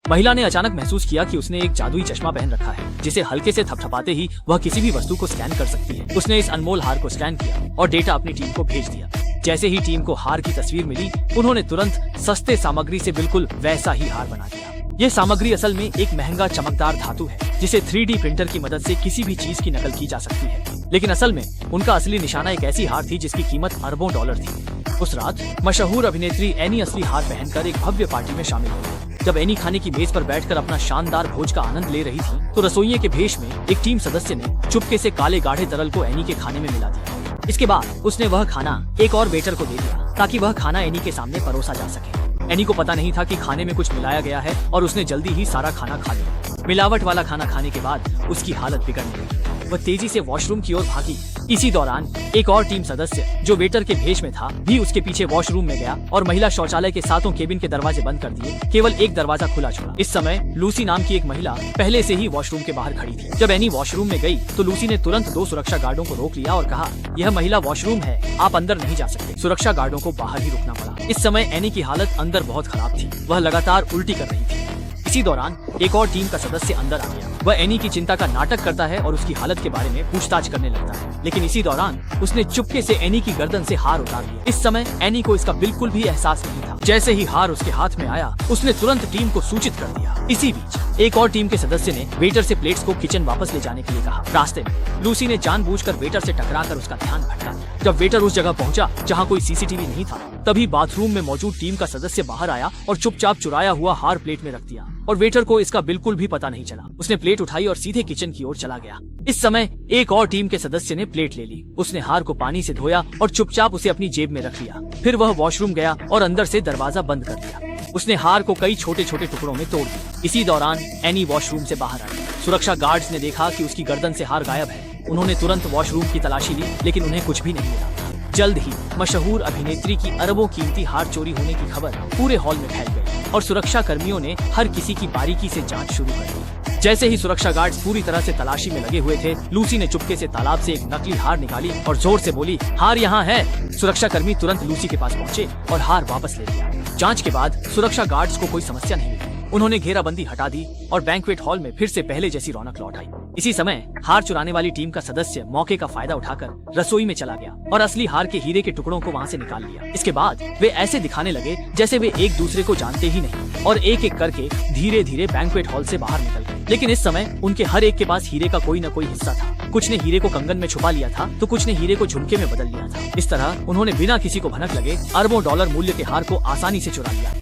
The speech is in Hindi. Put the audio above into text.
महिला ने अचानक महसूस किया कि उसने एक जादुई चश्मा पहन रखा है जिसे हल्के से थपथपाते ही वह किसी भी वस्तु को स्कैन कर सकती है। उसने इस अनमोल हार को स्कैन किया और डेटा अपनी टीम को भेज दिया। जैसे ही टीम को हार की तस्वीर मिली, उन्होंने तुरंत सस्ते सामग्री से बिल्कुल वैसा ही हार बना दिया। ये सामग्री असल में एक महंगा चमकदार धातु है जिसे 3D प्रिंटर की मदद से किसी भी चीज की नकल की जा सकती है। लेकिन असल में उनका असली निशाना एक ऐसी हार थी जिसकी कीमत अरबों डॉलर थी। उस रात मशहूर अभिनेत्री एनी असली हार पहनकर एक भव्य पार्टी में शामिल हुई। जब एनी खाने की मेज पर बैठकर अपना शानदार भोज का आनंद ले रही थी तो रसोइये के भेष में एक टीम सदस्य ने चुपके से काले गाढ़े तरल को एनी के खाने में मिला दिया। इसके बाद उसने वह खाना एक और वेटर को दे दिया ताकि वह खाना एनी के सामने परोसा जा सके। एनी को पता नहीं था कि खाने में कुछ मिलाया गया है और उसने जल्दी ही सारा खाना खा लिया। मिलावट वाला खाना खाने के बाद उसकी हालत बिगड़ने लगी। वह तेजी से वॉशरूम की ओर भागी। इसी दौरान एक और टीम सदस्य जो वेटर के भेष में था भी उसके पीछे वॉशरूम में गया और महिला शौचालय के सातों केबिन के दरवाजे बंद कर दिए, केवल एक दरवाजा खुला छोड़ा। इस समय लूसी नाम की एक महिला पहले से ही वॉशरूम के बाहर खड़ी थी। जब एनी वॉशरूम में गई तो लूसी ने तुरंत 2 सुरक्षा गार्डों को रोक लिया और कहा, यह महिला वॉशरूम है, आप अंदर नहीं जा सकते। सुरक्षा गार्डों को बाहर ही रुकना पड़ा। इस समय एनी की हालत अंदर बहुत खराब थी। वह लगातार उल्टी कर रही थी। इसी दौरान एक और टीम का सदस्य अंदर आ गया। वह एनी की चिंता का नाटक करता है और उसकी हालत के बारे में पूछताछ करने लगता है। लेकिन इसी दौरान उसने चुपके से एनी की गर्दन से हार उतार लिया। इस समय एनी को इसका बिल्कुल भी एहसास नहीं था। जैसे ही हार उसके हाथ में आया, उसने तुरंत टीम को सूचित कर दिया। इसी बीच एक और टीम के सदस्य ने वेटर से प्लेट्स को किचन वापस ले जाने के लिए कहा। रास्ते में लूसी ने जानबूझकर वेटर से टकराकर उसका ध्यान भटका दिया। जब वेटर उस जगह पहुंचा जहां कोई सीसीटीवी नहीं था, तभी बाथरूम में मौजूद टीम का सदस्य बाहर आया और चुपचाप चुराया हुआ हार प्लेट में रख दिया और वेटर को इसका बिल्कुल भी पता नहीं चला। उसने प्लेट उठाई और सीधे किचन की ओर चला गया। इस समय एक और टीम के सदस्य ने प्लेट ले ली। उसने हार को पानी से धोया और चुपचाप उसे अपनी जेब में रख लिया। फिर वह वॉशरूम गया और अंदर से दरवाजा बंद कर दिया। उसने हार को कई छोटे छोटे टुकड़ों में तोड़ दिया। इसी दौरान एनी वॉशरूम से बाहर आई। सुरक्षा गार्ड्स ने देखा कि उसकी गर्दन से हार गायब है। उन्होंने तुरंत वॉशरूम की तलाशी ली, लेकिन उन्हें कुछ भी नहीं मिला। जल्द ही मशहूर अभिनेत्री की अरबों कीमती हार चोरी होने की खबर पूरे हॉल में फैल गई और सुरक्षा कर्मियों ने हर किसी की बारीकी से जांच शुरू कर दी। जैसे ही सुरक्षा गार्ड्स पूरी तरह से तलाशी में लगे हुए थे, लूसी ने चुपके से तालाब से एक नकली हार निकाली और जोर से बोली, हार यहाँ है। सुरक्षा कर्मी तुरंत लूसी के पास पहुँचे और हार वापस ले लिया। जाँच के बाद सुरक्षा गार्ड्स को कोई समस्या नहीं मिली। उन्होंने घेराबंदी हटा दी और बैंक्वेट हॉल में फिर से पहले जैसी रौनक लौट आई। इसी समय हार चुराने वाली टीम का सदस्य मौके का फायदा उठाकर रसोई में चला गया और असली हार के हीरे के टुकड़ों को वहां से निकाल लिया। इसके बाद वे ऐसे दिखाने लगे जैसे वे एक दूसरे को जानते ही नहीं और एक एक करके धीरे धीरे बैंक्वेट हॉल से बाहर निकल गए। लेकिन इस समय उनके हर एक के पास हीरे का कोई न कोई हिस्सा था। कुछ ने हीरे को कंगन में छुपा लिया था तो कुछ ने हीरे को झुमके में बदल लिया था। इस तरह उन्होंने बिना किसी को भनक लगे अरबों डॉलर मूल्य के हार को आसानी से चुरा लिया।